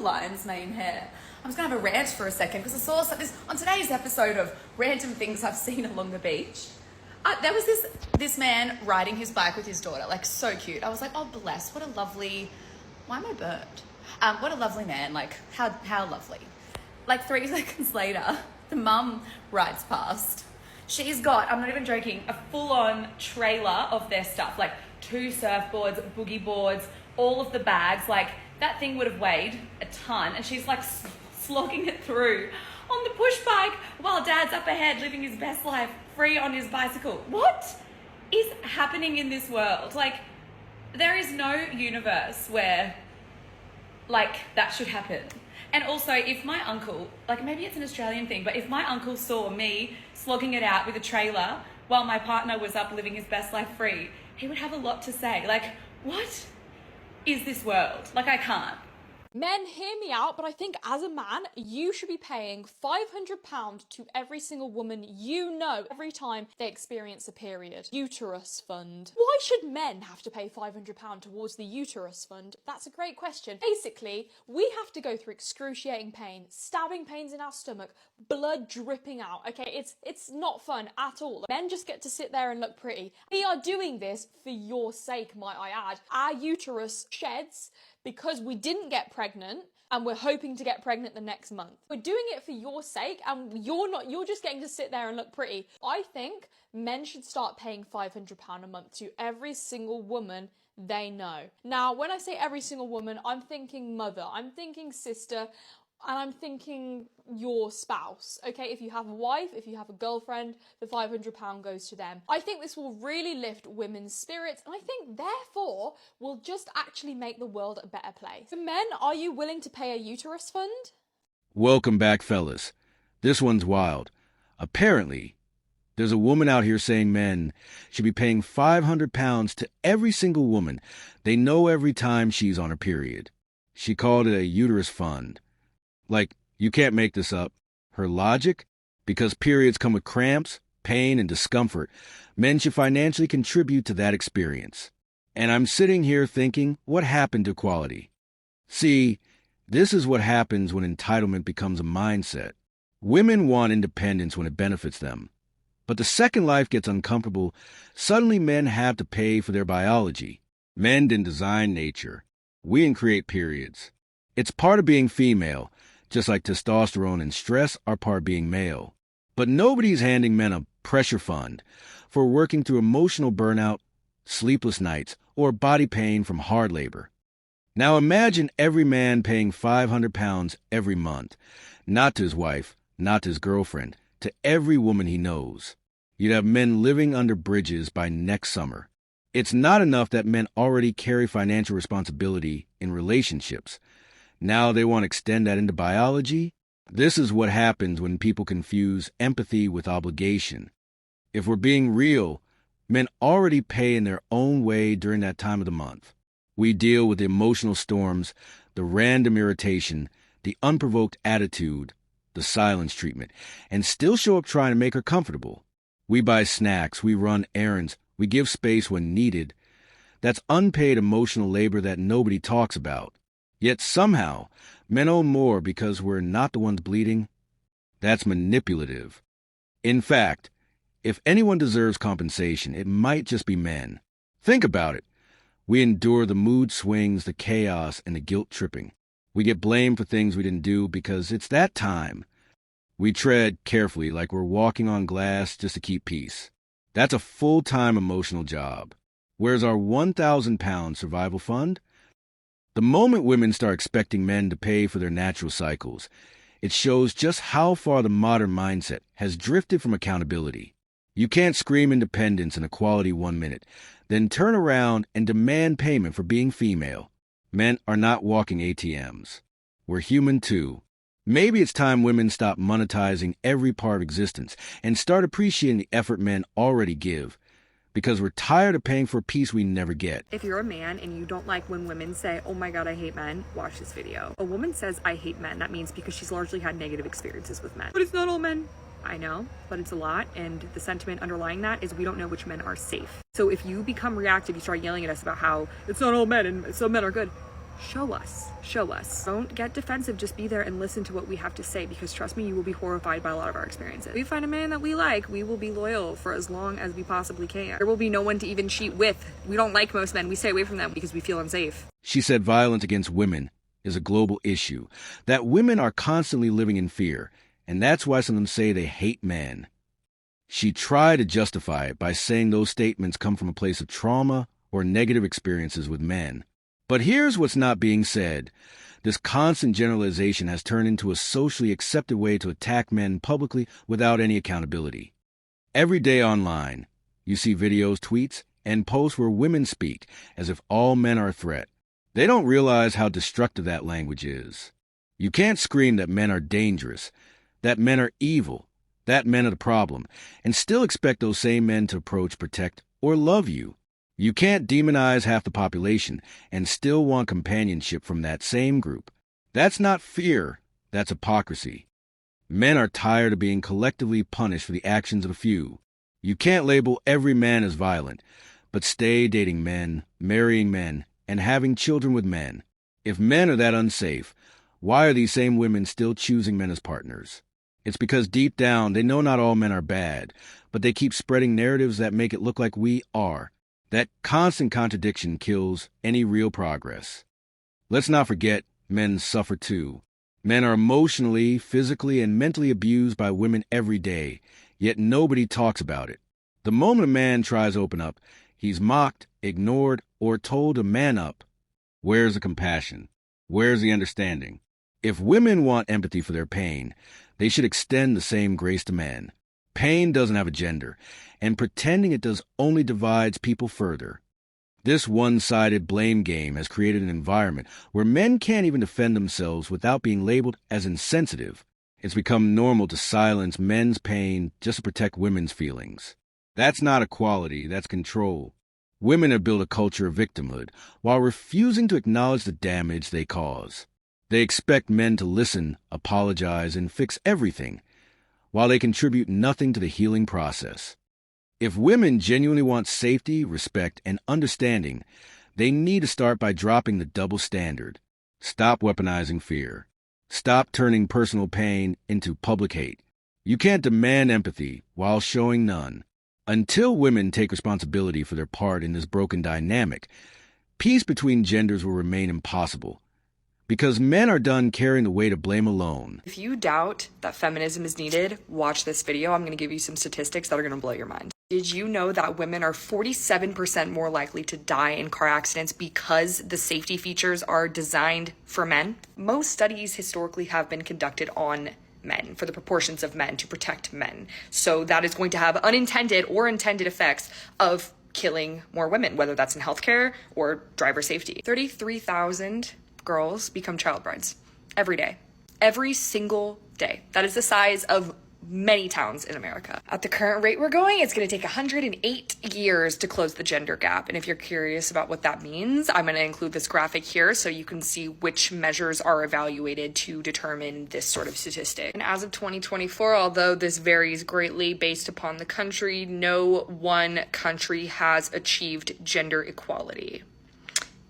lion's mane hair. I'm just gonna have a rant for a second because I saw this on today's episode of random things I've seen along the beach. There was this man riding his bike with his daughter, like so cute. I was like, oh bless, what a lovely. Why am I burnt? What a lovely man. Like how lovely. Like 3 seconds later, the mum rides past. She's got, I'm not even joking, a full-on trailer of their stuff, like 2 surfboards, boogie boards, all of the bags. Like that thing would have weighed a ton, and she's like slogging it through on the push bike while dad's up ahead living his best life free on his bicycle. What is happening in this world? Like, there is no universe where like that should happen. And also, if my uncle, like maybe it's an Australian thing, but if my uncle saw me slogging it out with a trailer while my partner was up living his best life free, he would have a lot to say. Like, what is this world? Like, I can't. Men, hear me out, but I think as a man, you should be paying £500 to every single woman you know every time they experience a period. Uterus fund. Why should men have to pay £500 towards the uterus fund? That's a great question. Basically, we have to go through excruciating pain, stabbing pains in our stomach, blood dripping out, okay? It's not fun at all. Men just get to sit there and look pretty. We are doing this for your sake, might I add. Our uterus sheds because we didn't get pregnant and we're hoping to get pregnant the next month. We're doing it for your sake and you're just getting to sit there and look pretty. I think men should start paying £500 a month to every single woman they know. Now, when I say every single woman, I'm thinking mother, I'm thinking sister, and I'm thinking your spouse, okay? If you have a wife, if you have a girlfriend, the £500 goes to them. I think this will really lift women's spirits, and I think, therefore, will just actually make the world a better place. For men, are you willing to pay a uterus fund? Welcome back, fellas. This one's wild. Apparently, there's a woman out here saying men should be paying £500 to every single woman they know every time she's on her period. She called it a uterus fund. Like, you can't make this up. Her logic? Because periods come with cramps, pain, and discomfort, men should financially contribute to that experience. And I'm sitting here thinking, what happened to equality? See, this is what happens when entitlement becomes a mindset. Women want independence when it benefits them. But the second life gets uncomfortable, suddenly men have to pay for their biology. Men didn't design nature. We didn't create periods. It's part of being female, just like testosterone and stress are part of being male. But nobody's handing men a pressure fund for working through emotional burnout, sleepless nights, or body pain from hard labor. Now imagine every man paying £500 every month, not to his wife, not to his girlfriend, to every woman he knows. You'd have men living under bridges by next summer. It's not enough that men already carry financial responsibility in relationships. Now they want to extend that into biology? This is what happens when people confuse empathy with obligation. If we're being real, men already pay in their own way during that time of the month. We deal with the emotional storms, the random irritation, the unprovoked attitude, the silence treatment, and still show up trying to make her comfortable. We buy snacks, we run errands, we give space when needed. That's unpaid emotional labor that nobody talks about. Yet somehow, men own more because we're not the ones bleeding. That's manipulative. In fact, if anyone deserves compensation, it might just be men. Think about it. We endure the mood swings, the chaos, and the guilt tripping. We get blamed for things we didn't do because it's that time. We tread carefully like we're walking on glass just to keep peace. That's a full-time emotional job. Where's our £1,000 survival fund? The moment women start expecting men to pay for their natural cycles, it shows just how far the modern mindset has drifted from accountability. You can't scream independence and equality 1 minute, then turn around and demand payment for being female. Men are not walking ATMs. We're human too. Maybe it's time women stop monetizing every part of existence and start appreciating the effort men already give. Because we're tired of paying for a piece we never get. If you're a man and you don't like when women say, oh my God, I hate men, watch this video. A woman says, I hate men. That means because she's largely had negative experiences with men. But it's not all men. I know, but it's a lot. And the sentiment underlying that is we don't know which men are safe. So if you become reactive, you start yelling at us about how it's not all men and some men are good. Show us. Show us. Don't get defensive. Just be there and listen to what we have to say, because trust me, you will be horrified by a lot of our experiences. If we find a man that we like, we will be loyal for as long as we possibly can. There will be no one to even cheat with. We don't like most men. We stay away from them because we feel unsafe. She said violence against women is a global issue, that women are constantly living in fear, and that's why some of them say they hate men. She tried to justify it by saying those statements come from a place of trauma or negative experiences with men. But here's what's not being said. This constant generalization has turned into a socially accepted way to attack men publicly without any accountability. Every day online, you see videos, tweets, and posts where women speak as if all men are a threat. They don't realize how destructive that language is. You can't scream that men are dangerous, that men are evil, that men are the problem, and still expect those same men to approach, protect, or love you. You can't demonize half the population and still want companionship from that same group. That's not fear, that's hypocrisy. Men are tired of being collectively punished for the actions of a few. You can't label every man as violent, but stay dating men, marrying men, and having children with men. If men are that unsafe, why are these same women still choosing men as partners? It's because deep down they know not all men are bad, but they keep spreading narratives that make it look like we are. That constant contradiction kills any real progress. Let's not forget, men suffer too. Men are emotionally, physically, and mentally abused by women every day, yet nobody talks about it. The moment a man tries to open up, he's mocked, ignored, or told to man up. Where's the compassion? Where's the understanding? If women want empathy for their pain, they should extend the same grace to men. Pain doesn't have a gender, and pretending it does only divides people further. This one-sided blame game has created an environment where men can't even defend themselves without being labeled as insensitive. It's become normal to silence men's pain just to protect women's feelings. That's not equality, that's control. Women have built a culture of victimhood while refusing to acknowledge the damage they cause. They expect men to listen, apologize, and fix everything, while they contribute nothing to the healing process. If women genuinely want safety, respect, and understanding, they need to start by dropping the double standard. Stop weaponizing fear. Stop turning personal pain into public hate. You can't demand empathy while showing none. Until women take responsibility for their part in this broken dynamic, peace between genders will remain impossible. Because men are done carrying the weight of blame alone. If you doubt that feminism is needed, watch this video. I'm going to give you some statistics that are going to blow your mind. Did you know that women are 47% more likely to die in car accidents because the safety features are designed for men? Most studies historically have been conducted on men, for the proportions of men, to protect men. So that is going to have unintended or intended effects of killing more women, whether that's in healthcare or driver safety. 33,000 girls become child brides every day, every single day. That is the size of many towns in America. At the current rate we're going, it's going to take 108 years to close the gender gap. And if you're curious about what that means, I'm going to include this graphic here so you can see which measures are evaluated to determine this sort of statistic. And as of 2024, although this varies greatly based upon the country, no one country has achieved gender equality.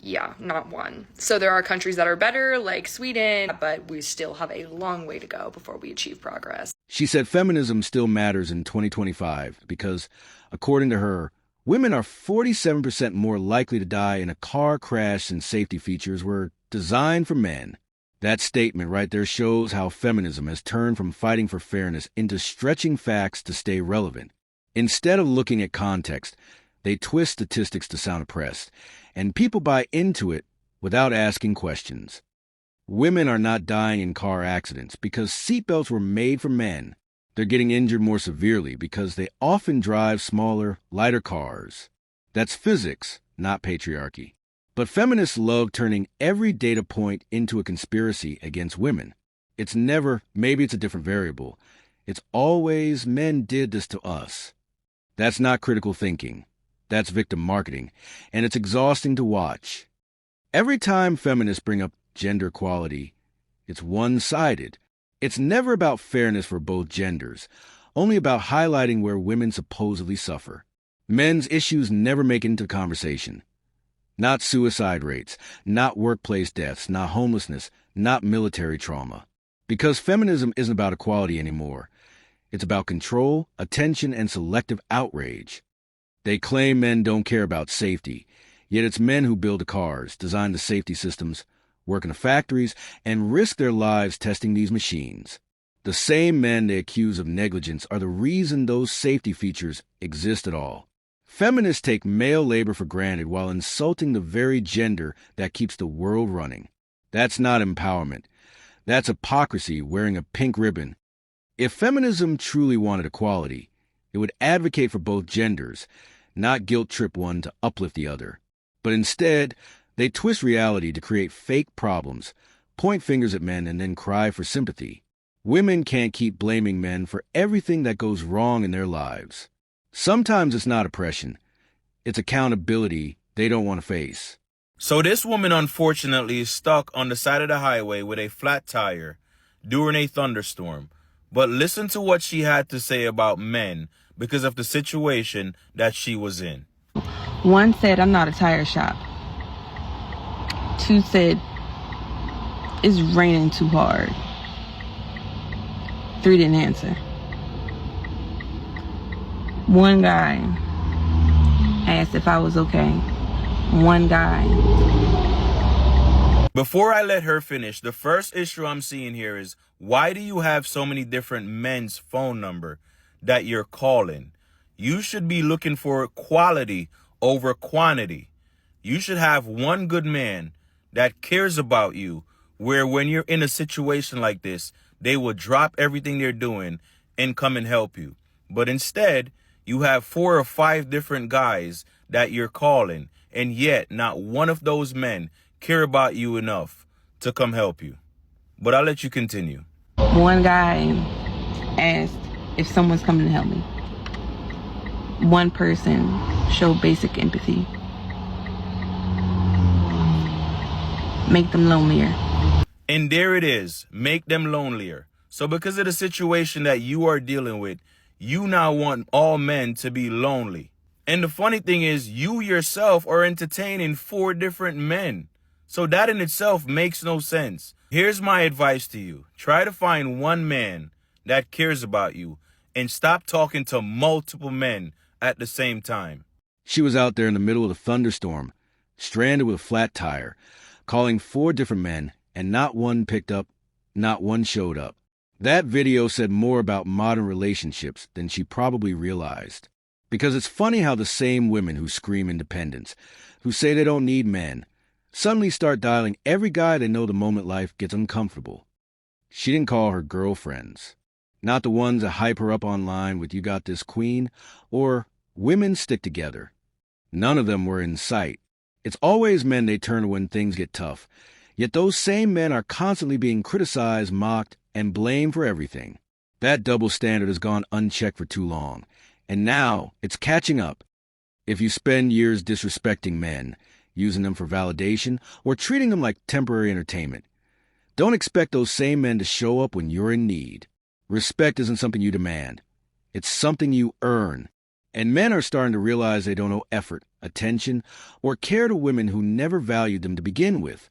Yeah, not one. So there are countries that are better, like Sweden, but we still have a long way to go before we achieve progress. She said feminism still matters in 2025 because, according to her, women are 47% more likely to die in a car crash since safety features were designed for men. That statement right there shows how feminism has turned from fighting for fairness into stretching facts to stay relevant. Instead of looking at context, they twist statistics to sound oppressed, and people buy into it without asking questions. Women are not dying in car accidents because seatbelts were made for men. They're getting injured more severely because they often drive smaller, lighter cars. That's physics, not patriarchy. But feminists love turning every data point into a conspiracy against women. It's never, maybe it's a different variable. It's always, men did this to us. That's not critical thinking. That's victim marketing, and it's exhausting to watch. Every time feminists bring up gender equality, it's one-sided. It's never about fairness for both genders, only about highlighting where women supposedly suffer. Men's issues never make it into the conversation. Not suicide rates, not workplace deaths, not homelessness, not military trauma. Because feminism isn't about equality anymore. It's about control, attention, and selective outrage. They claim men don't care about safety, yet it's men who build the cars, design the safety systems, work in the factories, and risk their lives testing these machines. The same men they accuse of negligence are the reason those safety features exist at all. Feminists take male labor for granted while insulting the very gender that keeps the world running. That's not empowerment. That's hypocrisy wearing a pink ribbon. If feminism truly wanted equality, it would advocate for both genders, not guilt-trip one to uplift the other. But instead, they twist reality to create fake problems, point fingers at men, and then cry for sympathy. Women can't keep blaming men for everything that goes wrong in their lives. Sometimes it's not oppression. It's accountability they don't want to face. So this woman unfortunately is stuck on the side of the highway with a flat tire during a thunderstorm. But listen to what she had to say about men because of the situation that she was in. One said, I'm not a tire shop. Two said, it's raining too hard. Three didn't answer. One guy asked if I was okay. One guy. Before I let her finish, the first issue I'm seeing here is, why do you have so many different men's phone number that you're calling? You should be looking for quality over quantity. You should have one good man that cares about you, where when you're in a situation like this, they will drop everything they're doing and come and help you. But instead, you have 4 or 5 different guys that you're calling, and yet not one of those men care about you enough to come help you. But I'll let you continue. One guy asked if someone's coming to help me. One person showed basic empathy. Make them lonelier. And there it is, make them lonelier. So because of the situation that you are dealing with, you now want all men to be lonely. And the funny thing is, you yourself are entertaining 4 different men. So that in itself makes no sense. Here's my advice to you. Try to find one man that cares about you and stop talking to multiple men at the same time. She was out there in the middle of a thunderstorm, stranded with a flat tire, calling 4 different men, and not one picked up, not one showed up. That video said more about modern relationships than she probably realized. Because it's funny how the same women who scream independence, who say they don't need men, suddenly start dialing every guy they know the moment life gets uncomfortable. She didn't call her girlfriends. Not the ones that hype her up online with "you got this, queen," or "women stick together." None of them were in sight. It's always men they turn to when things get tough. Yet those same men are constantly being criticized, mocked, and blamed for everything. That double standard has gone unchecked for too long, and now it's catching up. If you spend years disrespecting men, using them for validation, or treating them like temporary entertainment, don't expect those same men to show up when you're in need. Respect isn't something you demand. It's something you earn. And men are starting to realize they don't owe effort, attention, or care to women who never valued them to begin with.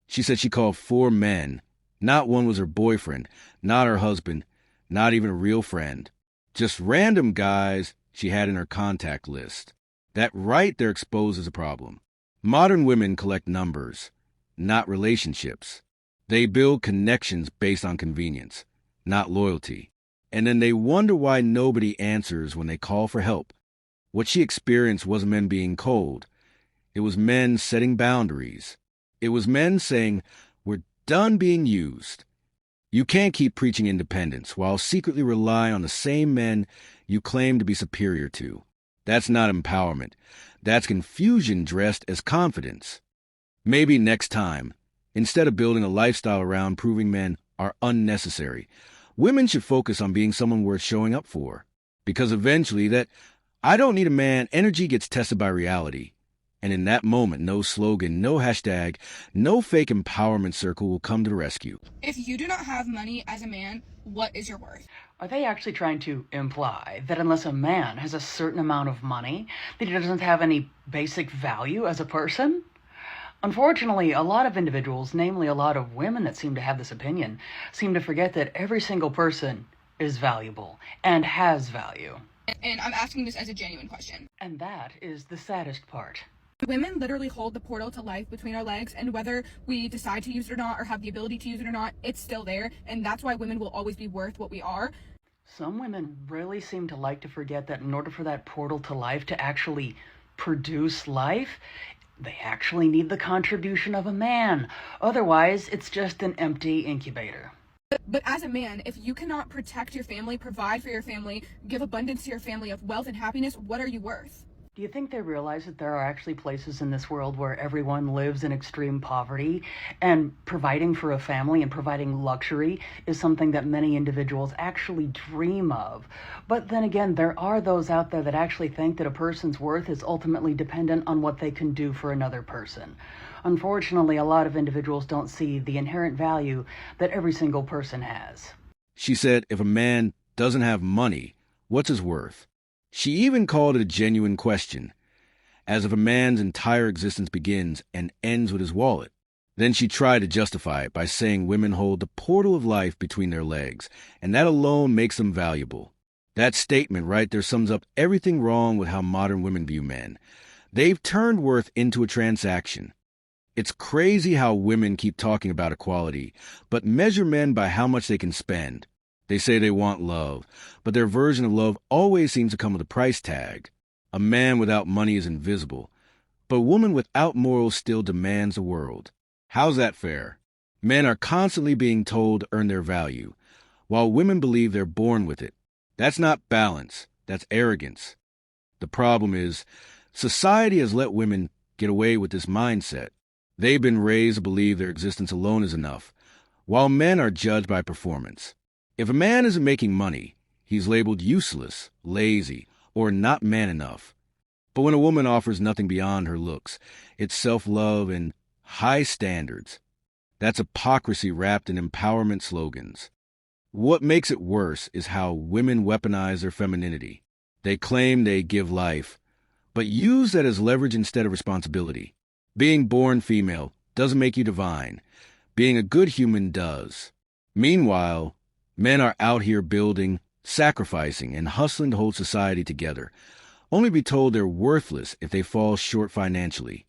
She said she called 4 men. Not one was her boyfriend, not her husband, not even a real friend. Just random guys she had in her contact list. That right there exposes a problem. Modern women collect numbers, not relationships. They build connections based on convenience, not loyalty. And then they wonder why nobody answers when they call for help. What she experienced wasn't men being cold. It was men setting boundaries. It was men saying, "We're done being used." You can't keep preaching independence while secretly relying on the same men you claim to be superior to. That's not empowerment. That's confusion dressed as confidence. Maybe next time, instead of building a lifestyle around proving men are unnecessary, women should focus on being someone worth showing up for. Because eventually that "I don't need a man" energy gets tested by reality. And in that moment, no slogan, no hashtag, no fake empowerment circle will come to the rescue. If you do not have money as a man, what is your worth? Are they actually trying to imply that unless a man has a certain amount of money, that he doesn't have any basic value as a person? Unfortunately, a lot of individuals, namely a lot of women that seem to have this opinion, seem to forget that every single person is valuable and has value. And I'm asking this as a genuine question. And that is the saddest part. Women literally hold the portal to life between our legs, and whether we decide to use it or not, or have the ability to use it or not, it's still there, and that's why women will always be worth what we are. Some women really seem to like to forget that in order for that portal to life to actually produce life, they actually need the contribution of a man. Otherwise, it's just an empty incubator. But as a man, if you cannot protect your family, provide for your family, give abundance to your family of wealth and happiness, what are you worth? Do you think they realize that there are actually places in this world where everyone lives in extreme poverty, and providing for a family and providing luxury is something that many individuals actually dream of? But then again, there are those out there that actually think that a person's worth is ultimately dependent on what they can do for another person. Unfortunately, a lot of individuals don't see the inherent value that every single person has. She said if a man doesn't have money, what's his worth? She even called it a genuine question, as if a man's entire existence begins and ends with his wallet. Then she tried to justify it by saying women hold the portal of life between their legs, and that alone makes them valuable. That statement right there sums up everything wrong with how modern women view men. They've turned worth into a transaction. It's crazy how women keep talking about equality, but measure men by how much they can spend. They say they want love, but their version of love always seems to come with a price tag. A man without money is invisible, but a woman without morals still demands the world. How's that fair? Men are constantly being told to earn their value, while women believe they're born with it. That's not balance, that's arrogance. The problem is, society has let women get away with this mindset. They've been raised to believe their existence alone is enough, while men are judged by performance. If a man isn't making money, he's labeled useless, lazy, or not man enough. But when a woman offers nothing beyond her looks, it's self-love and high standards. That's hypocrisy wrapped in empowerment slogans. What makes it worse is how women weaponize their femininity. They claim they give life, but use that as leverage instead of responsibility. Being born female doesn't make you divine. Being a good human does. Meanwhile, men are out here building, sacrificing, and hustling to hold society together, only to be told they're worthless if they fall short financially.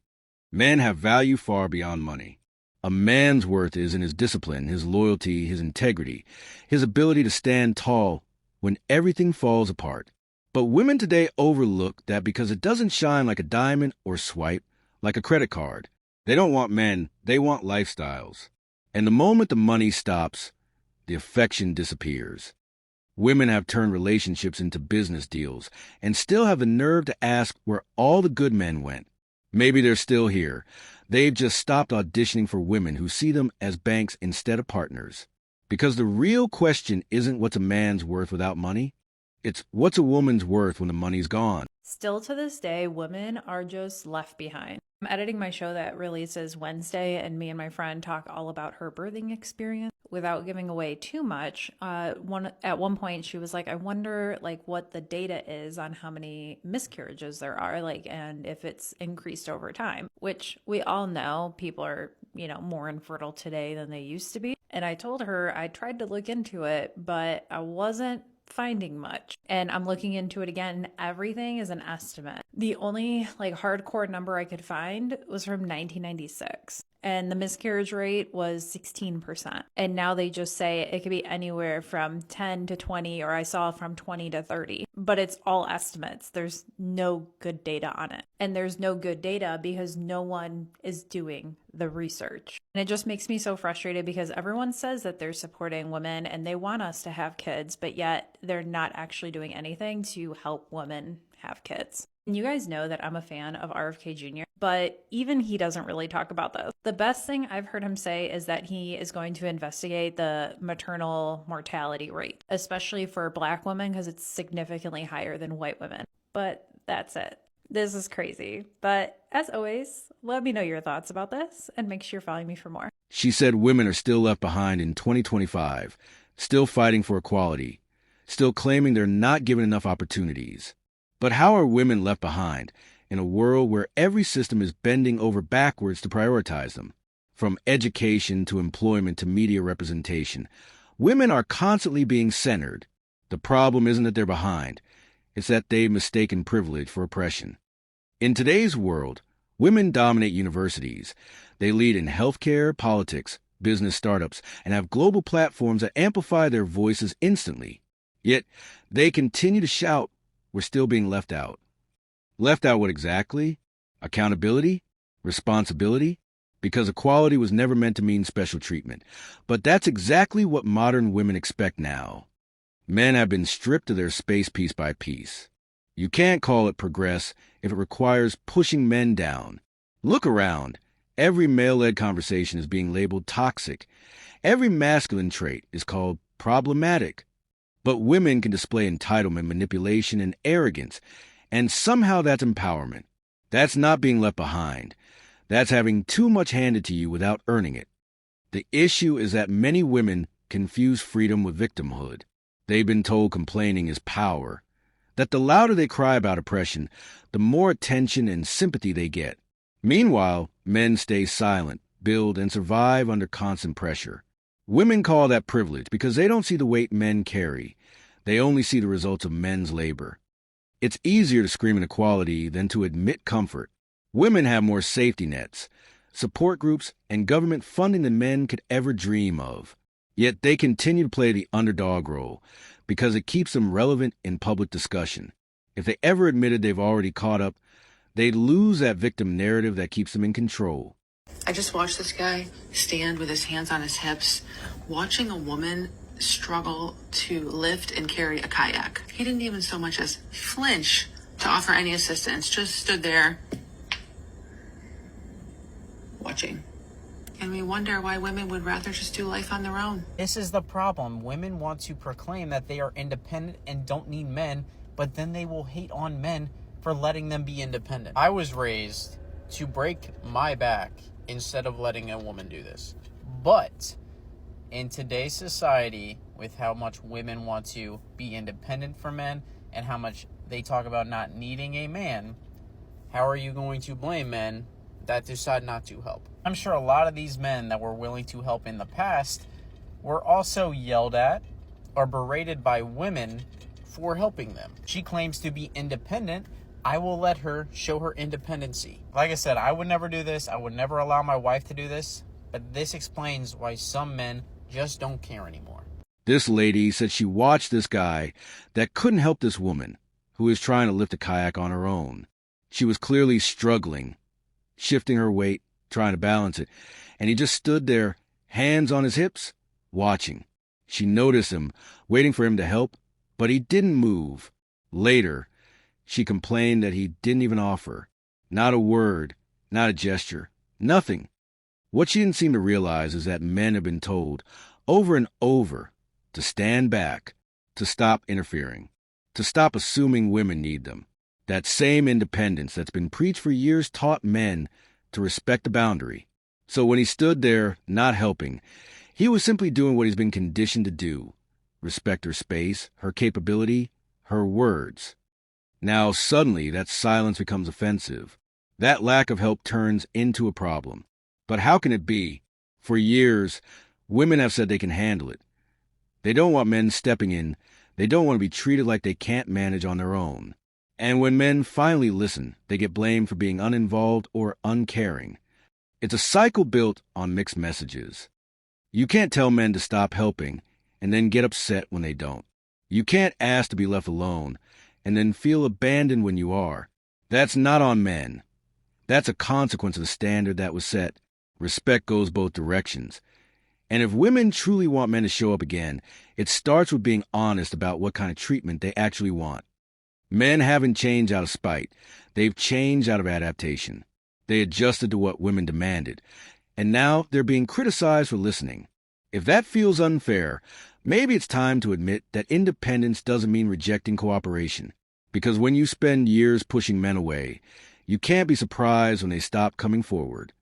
Men have value far beyond money. A man's worth is in his discipline, his loyalty, his integrity, his ability to stand tall when everything falls apart. But women today overlook that because it doesn't shine like a diamond or swipe like a credit card. They don't want men, they want lifestyles. And the moment the money stops, the affection disappears. Women have turned relationships into business deals and still have the nerve to ask where all the good men went. Maybe they're still here. They've just stopped auditioning for women who see them as banks instead of partners. Because the real question isn't what's a man's worth without money. It's what's a woman's worth when the money's gone. Still to this day, women are just left behind. I'm editing my show that releases Wednesday, and me and my friend talk all about her birthing experience. Without giving away too much, at one point she was like, I wonder what the data is on how many miscarriages there are, and if it's increased over time, which we all know people are, more infertile today than they used to be. And I told her I tried to look into it, but I wasn't finding much. And I'm looking into it again. Everything is an estimate. The only hardcore number I could find was from 1996. And the miscarriage rate was 16%. And now they just say it could be anywhere from 10 to 20, or I saw from 20 to 30. But it's all estimates. There's no good data on it. And there's no good data because no one is doing the research. And it just makes me so frustrated because everyone says that they're supporting women and they want us to have kids, but yet they're not actually doing anything to help women have kids. And you guys know that I'm a fan of RFK Jr., but even he doesn't really talk about this. The best thing I've heard him say is that he is going to investigate the maternal mortality rate, especially for Black women, because it's significantly higher than white women. But that's it. This is crazy. But as always, let me know your thoughts about this and make sure you're following me for more. She said women are still left behind in 2025, still fighting for equality, still claiming they're not given enough opportunities. But how are women left behind? in a world where every system is bending over backwards to prioritize them. From education to employment to media representation, women are constantly being centered. The problem isn't that they're behind, it's that they've mistaken privilege for oppression. In today's world, women dominate universities. They lead in healthcare, politics, business startups, and have global platforms that amplify their voices instantly. Yet, they continue to shout, "We're still being left out." Left out what exactly? Accountability? Responsibility? Because equality was never meant to mean special treatment. But that's exactly what modern women expect now. Men have been stripped of their space piece by piece. You can't call it progress if it requires pushing men down. Look around. Every male-led conversation is being labeled toxic. Every masculine trait is called problematic. But women can display entitlement, manipulation, and arrogance, and somehow that's empowerment. That's not being left behind. That's having too much handed to you without earning it. The issue is that many women confuse freedom with victimhood. They've been told complaining is power, that the louder they cry about oppression, the more attention and sympathy they get. Meanwhile, men stay silent, build, and survive under constant pressure. Women call that privilege because they don't see the weight men carry. They only see the results of men's labor. It's easier to scream inequality than to admit comfort. Women have more safety nets, support groups, and government funding than men could ever dream of. Yet they continue to play the underdog role because it keeps them relevant in public discussion. If they ever admitted they've already caught up, they'd lose that victim narrative that keeps them in control. I just watched this guy stand with his hands on his hips, watching a woman struggle to lift and carry a kayak. He didn't even so much as flinch to offer any assistance, just stood there watching. And we wonder why women would rather just do life on their own. This is the problem. Women want to proclaim that they are independent and don't need men, but then they will hate on men for letting them be independent. I was raised to break my back instead of letting a woman do this. But in today's society, with how much women want to be independent from men and how much they talk about not needing a man, how are you going to blame men that decide not to help? I'm sure a lot of these men that were willing to help in the past were also yelled at or berated by women for helping them. She claims to be independent. I will let her show her independency. Like I said, I would never do this. I would never allow my wife to do this. But this explains why some men just don't care anymore. This lady said she watched this guy that couldn't help this woman who was trying to lift a kayak on her own. She was clearly struggling, shifting her weight, trying to balance it, and he just stood there, hands on his hips, watching. She noticed him, waiting for him to help, but he didn't move. Later, she complained that he didn't even offer. Not a word, not a gesture, nothing. What she didn't seem to realize is that men have been told over and over to stand back, to stop interfering, to stop assuming women need them. That same independence that's been preached for years taught men to respect the boundary. So when he stood there, not helping, he was simply doing what he's been conditioned to do. Respect her space, her capability, her words. Now suddenly that silence becomes offensive. That lack of help turns into a problem. But how can it be? For years, women have said they can handle it. They don't want men stepping in. They don't want to be treated like they can't manage on their own. And when men finally listen, they get blamed for being uninvolved or uncaring. It's a cycle built on mixed messages. You can't tell men to stop helping and then get upset when they don't. You can't ask to be left alone and then feel abandoned when you are. That's not on men. That's a consequence of the standard that was set. Respect goes both directions. And if women truly want men to show up again, it starts with being honest about what kind of treatment they actually want. Men haven't changed out of spite. They've changed out of adaptation. They adjusted to what women demanded. And now they're being criticized for listening. If that feels unfair, maybe it's time to admit that independence doesn't mean rejecting cooperation. Because when you spend years pushing men away, you can't be surprised when they stop coming forward.